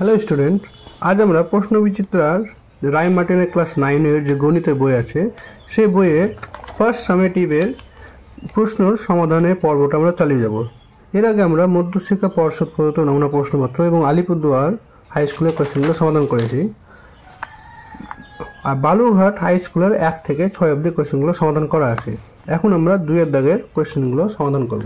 Hello student, আজ আমরা প্রশ্ন বিচিত্রার রায় মার্টিনের ক্লাস 9-এর যে গণিতের বই আছে সেই বইয়ে ফার্স্ট সামেটিভের প্রশ্নের সমাধানের পর্বটা আমরা চালিয়ে যাব। এর আগে আমরা মধ্যশিক্ষা পর্ষদ প্রদত্ত নমুনা প্রশ্নপত্র এবং আলিপুরদুয়ার হাই স্কুলের কোয়েশ্চেনগুলো সমাধান করেছি, আর বালুরঘাট হাই স্কুলের 1 থেকে 6 অবধি কোয়েশ্চেনগুলো সমাধান করা আছে। এখন আমরা 2-এর দাগের কোয়েশ্চেনগুলো সমাধান করব।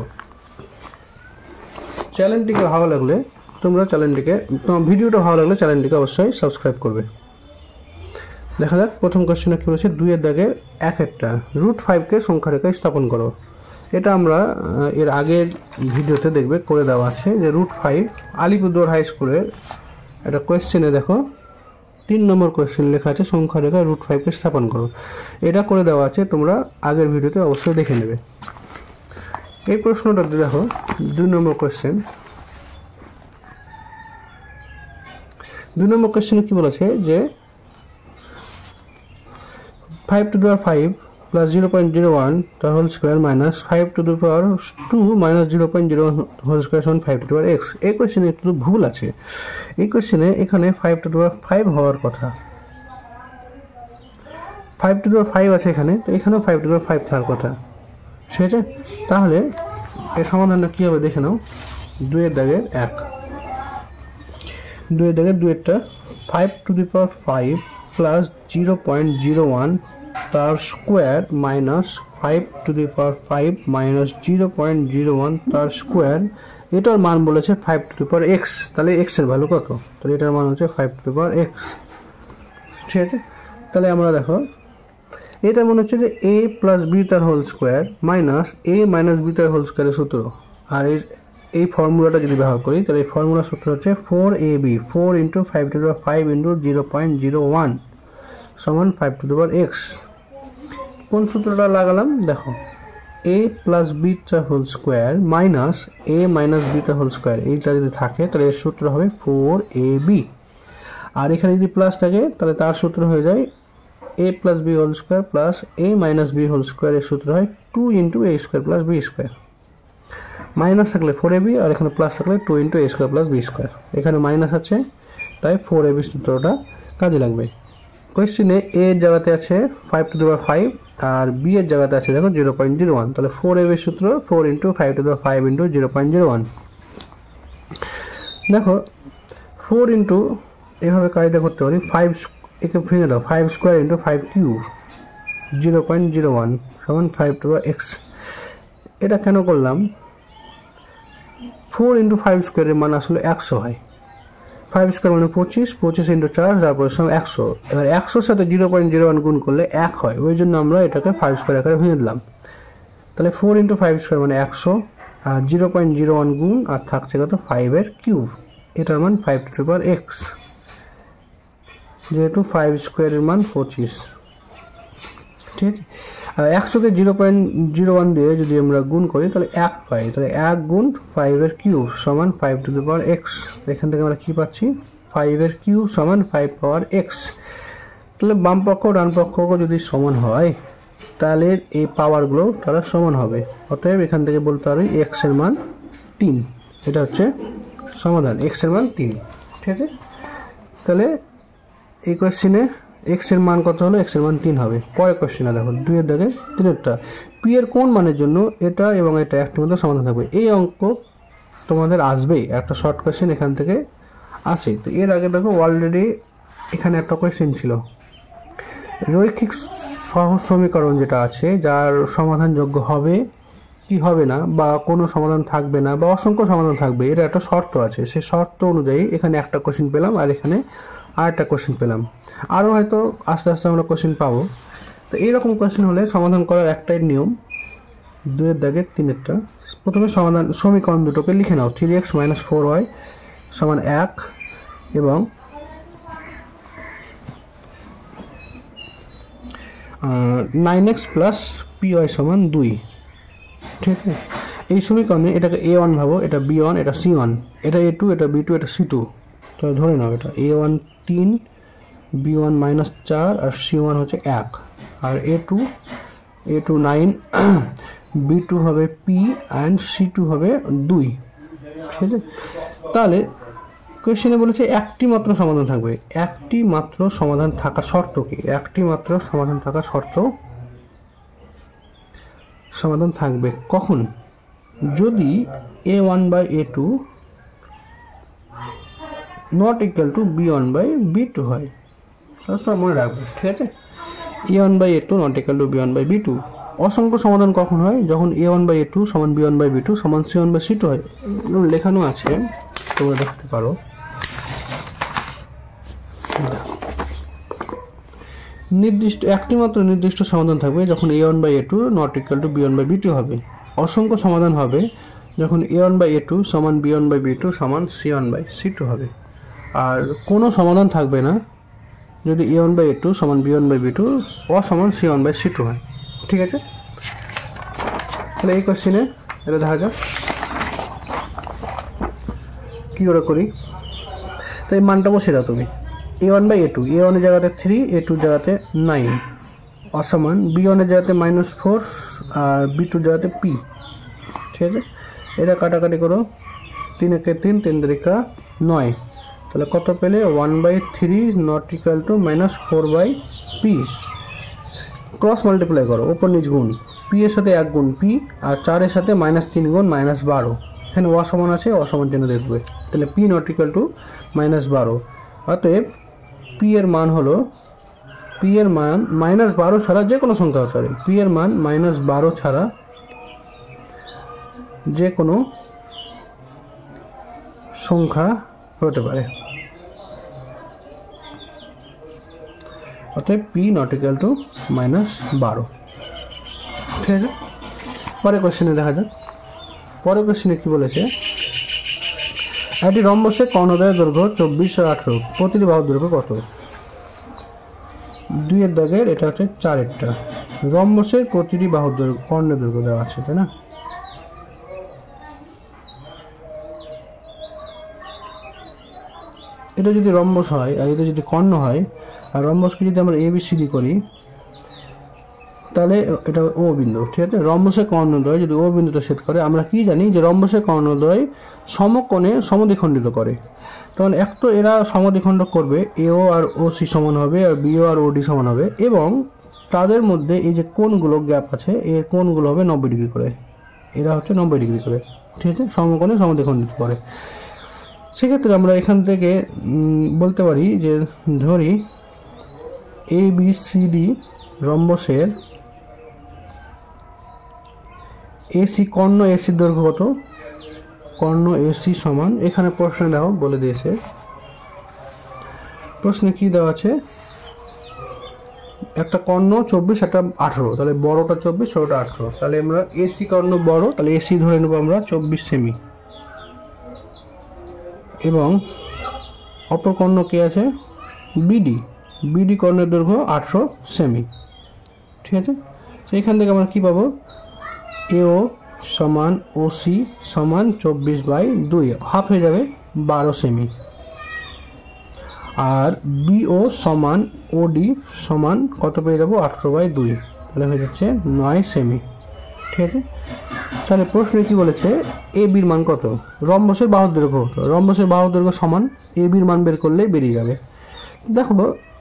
চ্যানেলটিকে ভালো লাগলে তোমার ভিডিওটা ভালো লাগলে চ্যানেলটিকে অবশ্যই সাবস্ক্রাইব করবে। দেখা যাক প্রথম কোশ্চেনে কি বলেছে। 2-এর দাগের 1-এরটা √5কে সংখ্যা রেখায় স্থাপন করো। এটা আমরা এর আগের ভিডিওতে দেখবে করে দেওয়া আছে যে √5 আলিপুরদুয়ার হাই স্কুলের একটা কোয়েশ্চেনে দেখো 3 নম্বর কোয়েশ্চেন লেখা আছে সংখ্যা রেখায় √5কে স্থাপন করো। এটা করে দেওয়া আছে, তোমরা আগের ভিডিওতে অবশ্যই দেখে নেবে। এই প্রশ্নটাতে দেখো 2 নম্বর কোয়েশ্চেন। 2 নম্বর কোয়েশ্চেনে কি বলেছে যে 5 to the power 5 plus 0.01 the whole square minus 5 to the power 2 minus 0.01 whole square সমান 5 to the power x। এই কোয়েশ্চেনে একটু ভুল আছে। এই কোয়েশ্চেনে এখানে 5 to the power 5 হওয়ার কথা, 5 to the power 5 আছে এখানে, তো এখানেও 5 to the power 5 থাকার কথা। ঠিক আছে, তাহলে এর সমাধানটা কী হবে দেখে নাও। 2-এর দাগের 1, 2-এর দাগের 2-এরটা 5 to the power 5 plus 0.01 তার square minus 5 to the power 5 minus 0.01 তার স্কোয়ার। এটার মান বলেছে 5 to the power x। তাহলে x এর ভ্যালু কত? তাহলে এটার মান হচ্ছে 5 to the power x। ঠিক আছে, তাহলে আমরা দেখো এটা মনে হচ্ছে যে a প্লাস বি তার whole square minus a minus B তার হোল স্কোয়ারের সূত্র। আর এই ফর্মুলাটা যদি ব্যবহার করি তাহলে এই ফর্মুলার সূত্র হচ্ছে 4ab 4 × 5 to the power 5 × 0.01 সমান 5 to the power x। কোন সূত্রটা লাগালাম দেখো, a প্লাস বি তার whole square minus a minus B তার হোল স্কোয়ার। এইটা যদি থাকে তাহলে এর সূত্র হবে 4ab। আর এখানে যদি প্লাস থাকে তাহলে তার সূত্র হয়ে যায় a plus B whole square plus a minus B whole স্কোয়ারের সূত্র হয় 2 × a square plus B square. Minus থাকলে 4ab আর এখানে প্লাস থাকলে 2 × a square plus B square. এখানে মাইনাস আছে তাই 4ab সূত্রটা কাজে লাগবে। কোয়েশ্চেনে a এর জায়গাতে আছে 5 to the power 5 R b এর জায়গাতে আছে দেখো 0.01। তাহলে 4ab এর সূত্র 4 × 5 to the power 5 × 0.01। দেখো 4 × এভাবে কায়দা করতে পারি, 5 একে ভেঙে দাও, 5 স্কোয়ার × 5 কিউব 0.01 সমান 5 to the power x। এটা কেন করলাম? 4 × 5 স্কোয়ারের মান আসলে 100 হয়। 5 স্কোয়ার মানে 25, 25 × 4 তারপর 100। এবার 100-র সাথে 0.01 গুণ করলে 1 হয়, ওই জন্য আমরা এটাকে 5 স্কোয়ার আকারে ভেঙে দিলাম। তাহলে 4 × 5 স্কোয়ার মানে 100 আর 0.01 গুণ আর থাকছে কত 5-এর কিউব। এটার মান 5 to the power x, যেহেতু 5 স্কোয়ারের মান 25। ঠিক আছে, আর 100-কে 0.01 দিয়ে যদি আমরা গুণ করি তাহলে 1 পাই। তাহলে 1 গুণ 5-এর কিউব সমান 5 to the power x। এখান থেকে আমরা কি পাচ্ছি? 5-এর কিউব সমান 5 পাওয়ার x। তাহলে বাম পক্ষ ডান পক্ষ যদি সমান হয় তাহলে এই পাওয়ারগুলো তারা সমান হবে। অতএব এখান থেকে বলতে পারি x এর মান 3। এটা হচ্ছে সমাধান, x এর মান 3। ঠিক আছে, তাহলে এই কোয়েশ্চেনে x এর মান কত হলো? x এর মান 3 হবে। পরের কোয়েশ্চেনে দেখো 2-এর দাগে 3-এরটা p এর কোন মানের জন্য এটা এবং এটা একটার মধ্যে সমাধান থাকবে। এই অঙ্ক তোমাদের আসবেই, একটা শর্ট কোয়েশ্চেন এখান থেকে আসে। তো এর আগে দেখো অলরেডি এখানে একটা কোয়েশ্চেন ছিল রৈখিক সহজ সমীকরণ যেটা আছে যার সমাধানযোগ্য হবে কি হবে না, বা কোনো সমাধান থাকবে না, বা অসংখ্য সমাধান থাকবে, এর একটা শর্ত আছে। সেই শর্ত অনুযায়ী এখানে একটা কোয়েশ্চেন পেলাম আর এখানে আরেকটা কোয়েশ্চেন পেলাম। আরও হয়তো আস্তে আস্তে আমরা কোয়েশ্চেন পাবো। তো এইরকম কোয়েশ্চেন হলে সমাধান করার একটাই নিয়ম। 2-এর দাগের 3-এরটা প্রথমে সমীকরণ দুটোকে লিখে নাও। 3x - 4y সমান 1 এবং 9x + py সমান 2। ঠিক আছে, এই সমীকরণে এটাকে a1 ভাবো, এটা b1, এটা c1, এটা a2, এটা b2, এটা c2। তাহলে ধরে নাও এটা a1 3, b1 -4 আর c1 হচ্ছে 1, আর a2 9, b2 হবে p অ্যান্ড c2 হবে 2। ঠিক আছে, তাহলে কোয়েশ্চেনে বলেছে একটি মাত্র সমাধান থাকবে, একটি মাত্র সমাধান থাকা শর্ত কি? একটি মাত্র সমাধান থাকা শর্ত সমাধান থাকবে কখন? যদি a1/a2 not equal to b1/b2 হয়। সব মনে রাখবে, ঠিক আছে? a1/a2 not equal to b1/b2। অসংখ্য সমাধান কখন হয়? যখন a1/a2 সমান b1/b2 সমান c1/c2 হয়। লেখানো আছে, তোমরা দেখতে পারো। নির্দিষ্ট একটি মাত্র নির্দিষ্ট সমাধান থাকবে যখন a1/a2 not equal to b1/b2 হবে। অসংখ্য সমাধান হবে যখন a1/a2 সমান b1/b2 সমান c1/c2 হবে। আর কোনো সমাধান থাকবে না যদি a1/a2 সমান b1/b2 সমান c1/c2 হয়। ঠিক আছে, তাহলে এই কোশ্চেনে এটা দেখা যাক কী করে করি। তাই মানটা বসে দাও তুমি। a1/a2, a1 এর জায়গাতে 3, a2 জায়গাতে 9 অসমান b1 এর জায়গাতে -4 আর b2 জায়গাতে p। ঠিক আছে, এটা কাটাকাটি করো, 3 একে 3, 3 3 9। তাহলে কত পেলে? 1/3 not equal to -4/p। Cross multiply করো, ওপর নিচ গুণ, p এর সাথে 1 গুণ p আর 4 এর সাথে -3 গুণ -12। এখানে অসমান আছে, অসমান চিহ্ন দেখবে। তাহলে p নট ইকুয়াল টু -12। অতএব p এর মান হলো, p এর মান -12 ছাড়া যে কোনো সংখ্যা হতে পারে। p এর মান -12 ছাড়া যে কোনো সংখ্যা হতে পারে। অতএব p নট ইকুয়াল টু -12। ঠিক আছে, পরের কোশ্চেনে দেখা যাক। পরের কোশ্চেনে কি বলেছে? একটি রম্বসের কর্ণদ্বয়ের দৈর্ঘ্য 24 আর 18, প্রতিটি বাহুর দৈর্ঘ্য কত? 2 এর দাগের এটা হচ্ছে 4 এরটা। রম্বসের প্রতিটি বাহুর দৈর্ঘ্য, কর্ণের দৈর্ঘ্য দেওয়া আছে, তাই না? এটা যদি রম্বস হয় আর এটা যদি কর্ণ হয়, আর রম্বসকে যদি আমরা ABCD করি তাহলে এটা ও বিন্দু। ঠিক আছে, রম্বসের কর্ণদ্বয় যদি ও বিন্দুতে ছেদ করে, আমরা কি জানি যে রম্বসের কর্ণদ্বয় সমকোণে সমদ্বিখণ্ডিত করে। তখন এক তো এরা সমদ্বিখণ্ডক করবে, AO আর OC সমান হবে আর BO আর OD সমান হবে, এবং তাদের মধ্যে এই যে কোণগুলো গ্যাপ আছে, এর কোণগুলো হবে 90 ডিগ্রি করে। এরা হচ্ছে 90 ডিগ্রি করে। ঠিক আছে, সমকোণে সমদ্বিখণ্ডিত করে। সেক্ষেত্রে আমরা এখান থেকে বলতে পারি যে ধরি ABCD রম্বসের AC কর্ণ ACর দৈর্ঘ্য কত? কর্ণ AC সমান, এখানে প্রশ্নে দাও বলে দিয়েছে। প্রশ্নে কি দেওয়া আছে? একটা কর্ণ 24, একটা 18, তাহলে বড়টা 24, ছোটটা 18। তাহলে আমরা AC কর্ণ বড়, তাহলে AC ধরে নেব আমরা 24 সেমি, এবং অপর কর্ণ কে আছে? BD কর্ণের দৈর্ঘ্য 18 সেমি। ঠিক আছে, সেইখান থেকে আমরা কি পাবো? AO সমান OC সমান 24/2, হাফ হয়ে যাবে 12 সেমি। আর BO সমান OD সমান কত পেয়ে যাবো? 18/2, তাহলে হয়ে যাচ্ছে 9 সেমি। ঠিক আছে, তাহলে প্রশ্নে কি বলেছে? ABর মান কত? রম্বসের বাহুর দৈর্ঘ্য কত? রম্বসের বাহুর দৈর্ঘ্য সমান ABর মান বের করলেই বেরিয়ে যাবে। দেখো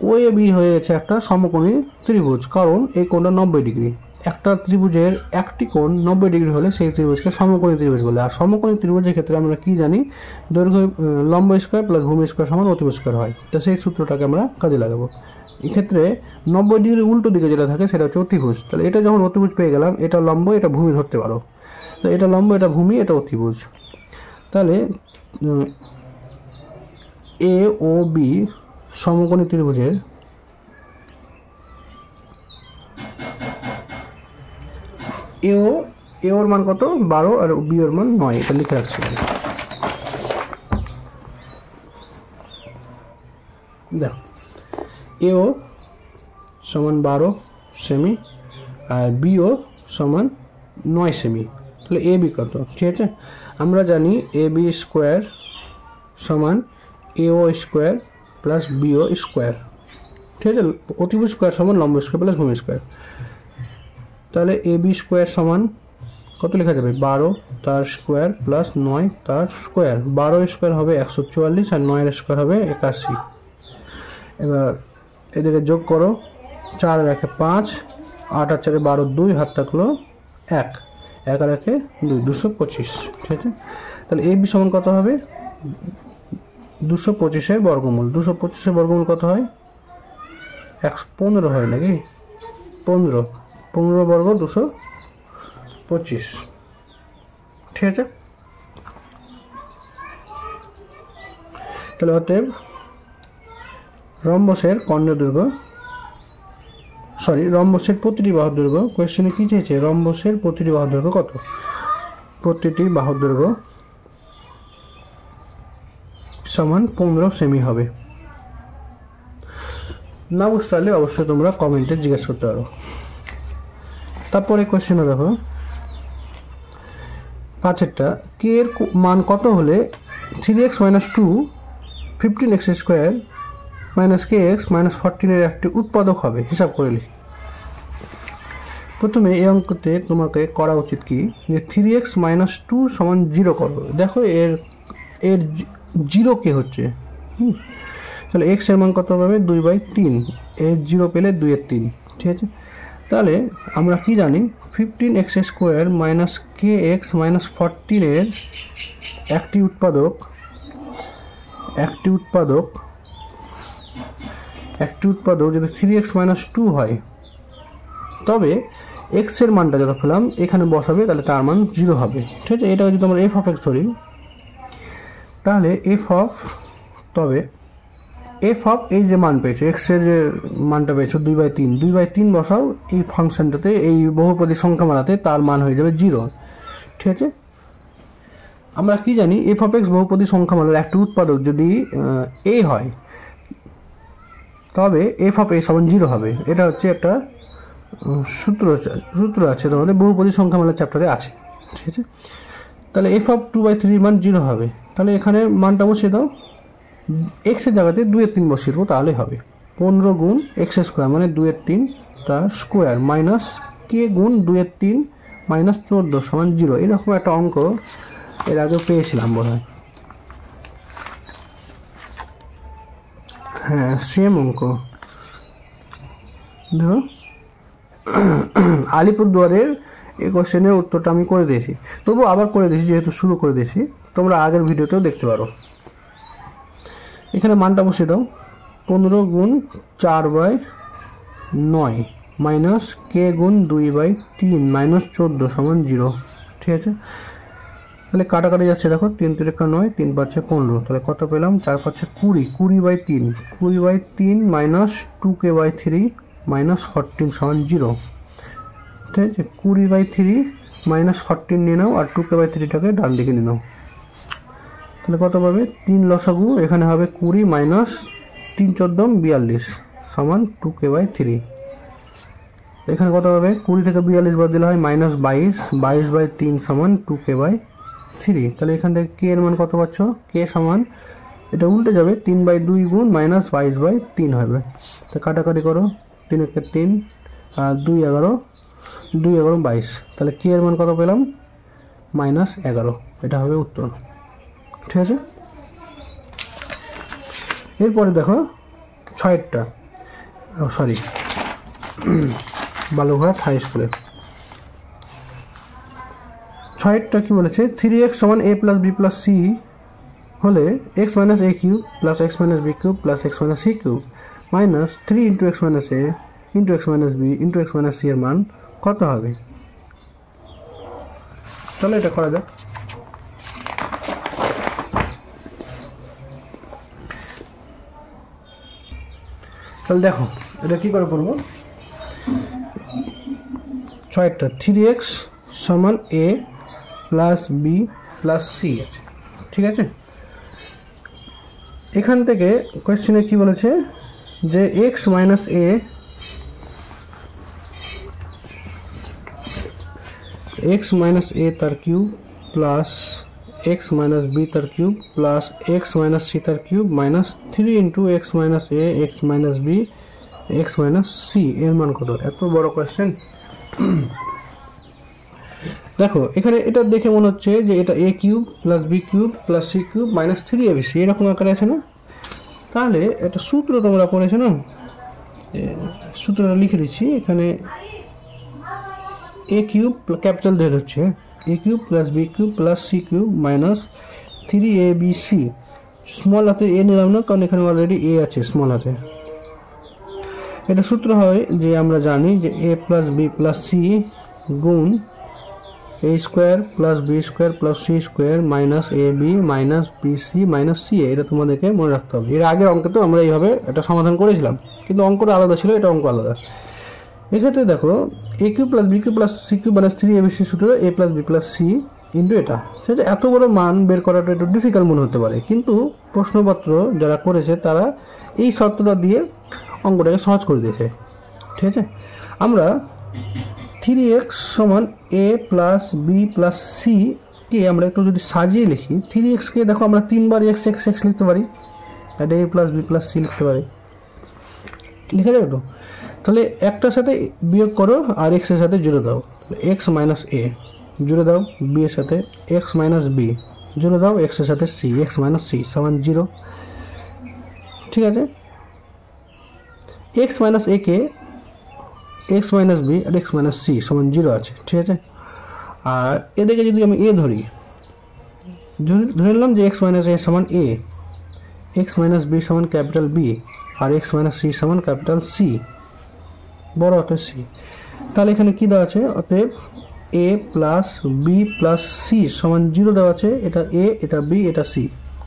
OAB হয়ে গেছে একটা সমকোণী ত্রিভুজ, কারণ এই কোণটা 90 ডিগ্রি। একটা ত্রিভুজের একটি কোণ 90 ডিগ্রি হলে সেই ত্রিভুজকে সমকোণী ত্রিভুজ বলে। আর সমকোণী ত্রিভুজের ক্ষেত্রে আমরা কি জানি? দৈর্ঘ্য লম্ব স্কয়ার প্লাস ভূমি স্কয়ার সমান অতিভুজ স্কয়ার হয়। তো সেই সূত্রটাকে আমরা কাজে লাগাবো। এক্ষেত্রে 90 ডিগ্রি উল্টো দিকে যেটা থাকে সেটা হচ্ছে অতিভুজ। তাহলে এটা যখন অতিভুজ পেয়ে গেলাম, এটা লম্ব, এটা ভূমি ধরতে পারো। তো এটা লম্ব, এটা ভূমি, এটা অতিভুজ। তাহলে AOB সমকোণী ত্রিভুজের AOর মান কত? 12 আর BOর মান 9। এটা লিখে রাখছি। দেখো AO সমান 12 সেমি আর BO সমান 9 সেমি। তাহলে AB কত? ঠিক আছে, আমরা জানি AB স্কোয়ার সমান AO square plus BO square. ঠিক আছে, অতিভুজ স্কোয়ার সমান লম্ব স্কোয়ার প্লাস ভূমি স্কোয়ার। তাহলে AB স্কোয়ার সমান কত লেখা যাবে 12 তার স্কোয়ার প্লাস 9 তার স্কোয়ার। 12 স্কোয়ার হবে 144 আর 9 স্কোয়ার হবে 81। এবার এদিকে যোগ করো, 4 আর 1 5, 8 আর 4 12, 2 হাত থাকলো 1, 1 আর 1 2, 225। ঠিক আছে, তাহলে এই বি সমান কত হবে 225-এর বর্গমূল। 225-এর বর্গমূল কত হয় 115 হয় নাকি, 15 বর্গ 225। ঠিক আছে, তাহলে অতএব রম্বসের কর্ণের দৈর্ঘ্য, রম্বসের প্রতিটি বাহুর দৈর্ঘ্য, কোয়েশ্চেনে কি চেয়েছে রম্বসের প্রতিটি বাহুর দৈর্ঘ্য কত, প্রতিটি বাহুর দৈর্ঘ্য সমান 15 সেমি হবে। না বুঝতে পারলে অবশ্যই তোমরা কমেন্টে জিজ্ঞেস করতে পারো। তারপরে কোয়েশ্চেনে দেখো 5-এরটা, কে এর মান কত হলে 3x - 2 15x স্কোয়ার - kx - 14 এর একটি উৎপাদক হবে, হিসাব করে লিখি। প্রথমে এই অঙ্কতে তোমাকে করা উচিত কি, যে 3x - 2 সমান 0 করো। দেখো এর 0 কে হচ্ছে, তাহলে x এর মান কত পাবে 2/3, এর 0 পেলে 2/3। ঠিক আছে, তাহলে আমরা কি জানি 15x স্কোয়ার - kx - 14 এর একটি উৎপাদক যদি 3x - 2 হয়, তবে x এর মানটা যত পেলাম এখানে বসাবে, তাহলে তার মান 0 হবে। ঠিক আছে, এটা যদি আমরা f of x ধরি, তাহলে f of এই যে মান পেয়েছো, x এর যে মানটা পেয়েছো 2/3 বসাও এই ফাংশনটাতে, এই বহুপদী সংখ্যামালাতে, তার মান হয়ে যাবে 0। ঠিক আছে, আমরা কি জানি f of x বহুপদী সংখ্যামালার একটি উৎপাদক যদি a হয়, তবে f of a সমান 0 হবে। এটা হচ্ছে একটা সূত্র আছে তোমাদের বহুপদী সংখ্যামালার চ্যাপ্টারে আছে। ঠিক আছে, তাহলে f of 2/3 মান 0 হবে। তাহলে এখানে মানটা বসিয়ে দাও, x এর জায়গাতে 2/3 বসিয়ে দেবো, তাহলে হবে 15 গুণ x স্কোয়ার মানে 2/3 তার স্কোয়ার মাইনাস k গুণ 2/3 - 14 সমান 0। এরকম একটা অঙ্ক এর আগে পেয়েছিলাম বোধ হয়, হ্যাঁ সেম অঙ্ক। দেখো আলিপুরদুয়ারের এই কোশ্চেনের উত্তরটা আমি করে দিয়েছি, তবু আবার করে দিয়েছি, যেহেতু শুরু করে দিয়েছি, তোমরা আগের ভিডিওতেও দেখতে পারো। এখানে মানটা বসিয়ে দাও, 15 গুণ 4/9 মাইনাস k গুণ 2/3 - 14 সমান 0। ঠিক আছে, তাহলে কাটাকাটি যাচ্ছে, দেখো 3 × 3 = 9, 3 × 5 = 15, তাহলে কত পেলাম 4 × 5 = 20, 20/3 - 2k/3 - 14 সমান 0। ঠিক আছে, 20/3 - 14 নিয়ে নাও, আর 2k/3টাকে ডান দিকে নিয়ে নাও, তাহলে কত পাবে 3 লসাগু, এখানে হবে 20 - 3 × 14 = 42 সমান 2k/3। এখানে কত হবে 20 থেকে 42 বাদ দিলে হয় -22, 22/3 সমান 2k/3। তাহলে এখান থেকে k এর মান কত পাচ্ছ, k সমান, এটা উল্টে যাবে 3/2 গুণ -22/3 হবে। তো কাটাকাটি করো, 3 × 3 আর 2 = 11, 2 × 11 = 22, তাহলে k এর মান কত পেলাম -11। এটা হবে উত্তর। ঠিক আছে, এরপরে দেখো 6-এরটা, বালুঘাট হাই স্কুলে 6-এরটা কি বলেছে, 3x সমান a + b + c হলে x - a³ + x - b³ + x - c³ minus 3 × x - a × x - b × x - c এর মান কত হবে। তাহলে এটা করা যাক। তাহলে দেখো এটা কি করে করব, 6-এরটা 3x সমান a + b + c। ঠিক আছে, এখান থেকে কোয়েশ্চেনে কি বলেছে, যে x - a তার কিউব প্লাস x - b তার কিউব প্লাস x - c তার cube minus 3 × x - a x - b x - c এর মান কত। এত বড় কোয়েশ্চেন। দেখো এখানে এটা দেখে মনে হচ্ছে যে এটা a cube plus b cube plus c cube minus 3abc এরকম আকারে আছে না? তাহলে একটা সূত্র তোমরা পড়েছো না, সূত্রটা লিখে দিচ্ছি এখানে। a কিউব ক্যাপিটাল ধরে হচ্ছে a cube plus b cube plus c cube minus 3abc। Small হাতে a নিলাম না, কারণ এখানে অলরেডি a আছে স্মল হাতে। এটা সূত্র হয় যে আমরা জানি যে a plus b plus c গুণ a square plus b square plus c square minus ab minus bc minus ca। এটা তোমাদেরকে মনে রাখতে হবে। এর আগের অঙ্কে তো আমরা এইভাবে এটা সমাধান করেছিলাম, কিন্তু অঙ্কটা আলাদা ছিল, এটা অঙ্ক আলাদা। এক্ষেত্রে দেখো a cube plus b cube plus c cube minus 3abc সূত্র a plus b plus c into এটা। সেটা এত বড় মান বের করাটা একটু ডিফিকাল্ট মনে হতে পারে, কিন্তু প্রশ্নপত্র যারা করেছে তারা এই শর্তটা দিয়ে অঙ্কটাকে সহজ করে দিয়েছে। ঠিক আছে, আমরা 3x সমান a plus b plus c কে আমরা একটু যদি সাজিয়ে লিখি, 3x কে দেখো আমরা 3 বার x x x লিখতে পারি, এটা a plus b plus c লিখতে পারি, লিখে যাবে তো? তাহলে একটার সাথে বিয়োগ করো আর x এর সাথে জুড়ে দাও, x মাইনাস a জুড়ে দাও, b এর সাথে x মাইনাস b জুড়ে দাও, x এর সাথে c, x মাইনাস c সমান 0। ঠিক আছে, x মাইনাস a কে x মাইনাস b আর x মাইনাস c সমান 0 আছে। ঠিক আছে, আর এদিকে যদি আমি a ধরে নিলাম যে x মাইনাস a সমান a, x মাইনাস b সমান ক্যাপিটাল b আর x মাইনাস c সমান ক্যাপিটাল c, বড় হাতের c। তাহলে এখানে কি দেওয়া আছে? অতএব a plus b plus c সমান 0 দেওয়া আছে। এটা a, এটা b, এটা c।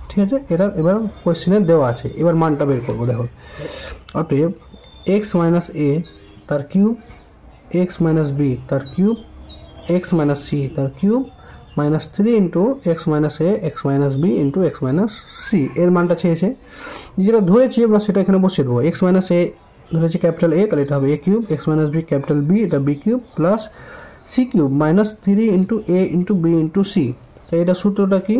ঠিক আছে, এটা এবার কোয়েশ্চেনে দেওয়া আছে, এবার মানটা বের করবো। দেখো অতএব x মাইনাস a তার কিউব, x মাইনাস b তার কিউব, x মাইনাস c তার cube minus 3 into x minus a x minus b into x minus c। এর মানটা চেয়েছে, যেটা ধরেছি আমরা সেটা এখানে বসিয়ে দেবো। x মাইনাস a ধরেছি ক্যাপিটাল a, তাহলে এটা হবে a cube, x minus b capital b, এটা b cube plus c cube minus 3 into a into b into c। তাই এটা সূত্রটা কি?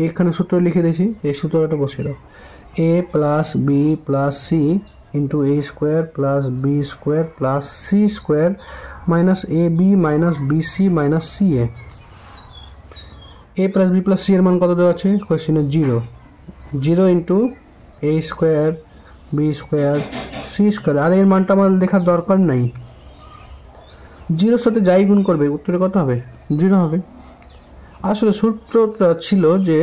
এখানে সূত্র লিখে দিয়েছি, এই সূত্রটা বসিয়ে দাও। a plus b plus c into a square plus b square plus c square minus ab minus bc minus ca। a plus b plus c এর মান কত দেওয়া আছে কোয়েশ্চেনে? 0। 0 into a square b square c square. আর এর মানটা আমার দেখার দরকার নাই, 0-র সাথে যাই গুণ করবে উত্তরে কত হবে? 0 হবে। আসলে সূত্রটা ছিল যে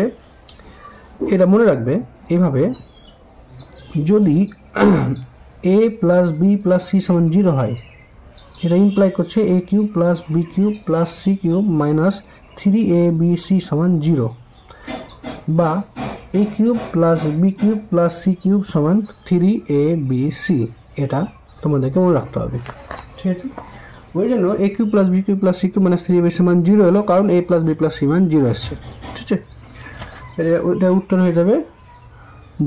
এটা মনে রাখবে এভাবে, যদি a plus b plus c সমান 0 হয়, এটা ইমপ্লাই করছে a cube plus b cube plus c cube minus 3abc সমান 0, বা a cube plus b cube plus c cube সমান 3abc। এটা তোমাদেরকে মনে রাখতে হবে। ঠিক আছে, ওই জন্য a cube plus b cube plus c cube minus 3abc সমান 0 হলো, কারণ a plus b plus c মান 0 আসছে। ঠিক আছে, এটা উত্তর হয়ে যাবে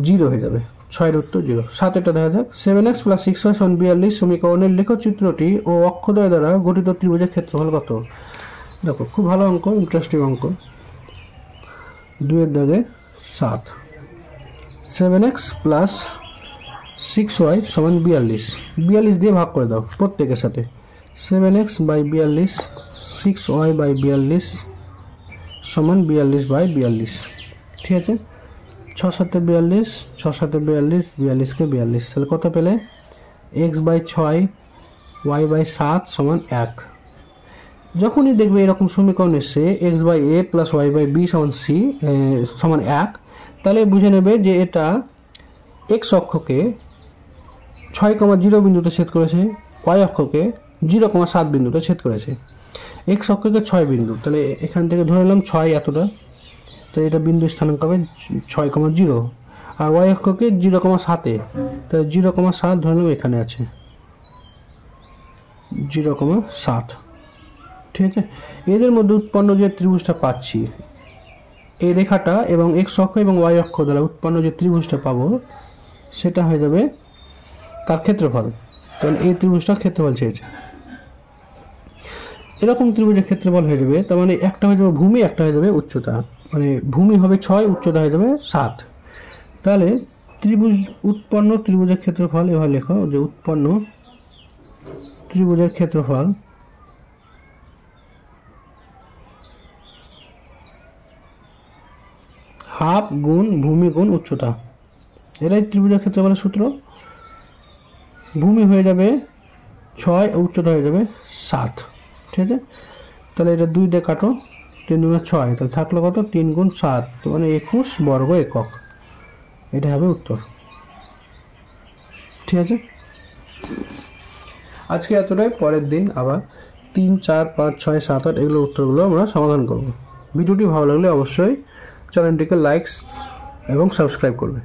0 হয়ে যাবে, 6-এর উত্তর 0। 7-এটা দেখা যাক। 7x প্লাস 6y সমান 42 সমীকরণের লেখচিত্রটি ও অক্ষদ্বয় দ্বারা গঠিত ত্রিভুজের ক্ষেত্রফল কত? দেখো খুব ভালো অঙ্ক, ইন্টারেস্টিং অঙ্ক। 2-এর দাগে 7, 7x প্লাস 6y সমান 42, 42 দিয়ে ভাগ করে দাও প্রত্যেকের সাথে। 7x বাই 42, 6y বাই 42 সমান 42 বাই 42। ঠিক আছে, 6-7 42, 6-7 42, 42কে 42, তাহলে কত পেলে? x বাই 6 y বাই 7 সমান 1। যখনই দেখবে এরকম সমীকরণ এসছে x by a plus y by b সমান c সমান 1, তাহলে বুঝে নেবে যে এটা x অক্ষকে 6,0 বিন্দুতে ছেদ করেছে, y অক্ষকে 0,7 বিন্দুতে ছেদ করেছে। x অক্ষকে 6 বিন্দু, তাহলে এখান থেকে ধরে নিলাম 6 এতটা, তো এটা বিন্দু স্থানাঙ্ক হবে 6,0, আর y অক্ষকে 0,7-এ, তাহলে 0,7 ধরে নিলাম এখানে আছে 0,7। ঠিক আছে, এদের মধ্যে উৎপন্ন যে ত্রিভুজটা পাচ্ছি, এই রেখাটা এবং x অক্ষ এবং y অক্ষ দ্বারা উৎপন্ন যে ত্রিভুজটা পাবো সেটা হয়ে যাবে তার ক্ষেত্রফল। তাহলে এই ত্রিভুজটার ক্ষেত্রফল চেয়েছে। এরকম ত্রিভুজের ক্ষেত্রফল হয়ে যাবে, তার মানে একটা হয়ে যাবে ভূমি, একটা হয়ে যাবে উচ্চতা। মানে ভূমি হবে 6, উচ্চতা হয়ে যাবে 7। তাহলে উৎপন্ন ত্রিভুজের ক্ষেত্রফল এভাবে লেখো যে উৎপন্ন ত্রিভুজের ক্ষেত্রফল হাফ গুণ ভূমি গুণ উচ্চতা, এটাই ত্রিভুজের ক্ষেত্রফলের সূত্র। ভূমি হয়ে যাবে 6, উচ্চতা হয়ে যাবে 7, ঠিক আছে। তাহলে এটা 2 দিয়ে কাটো, 3 গুণে 6, তাহলে থাকলো কত 3 গুণ 7, মানে 21 বর্গ একক। এটা হবে উত্তর, ঠিক আছে। আজকে এতটাই, পরের দিন আবার 3, 4, 5, 6, 7, 8 এগুলো উত্তরগুলো আমরা সমাধান করব। ভিডিওটি ভালো লাগলে অবশ্যই চ্যানেলটিকে লাইক এবং সাবস্ক্রাইব করবে।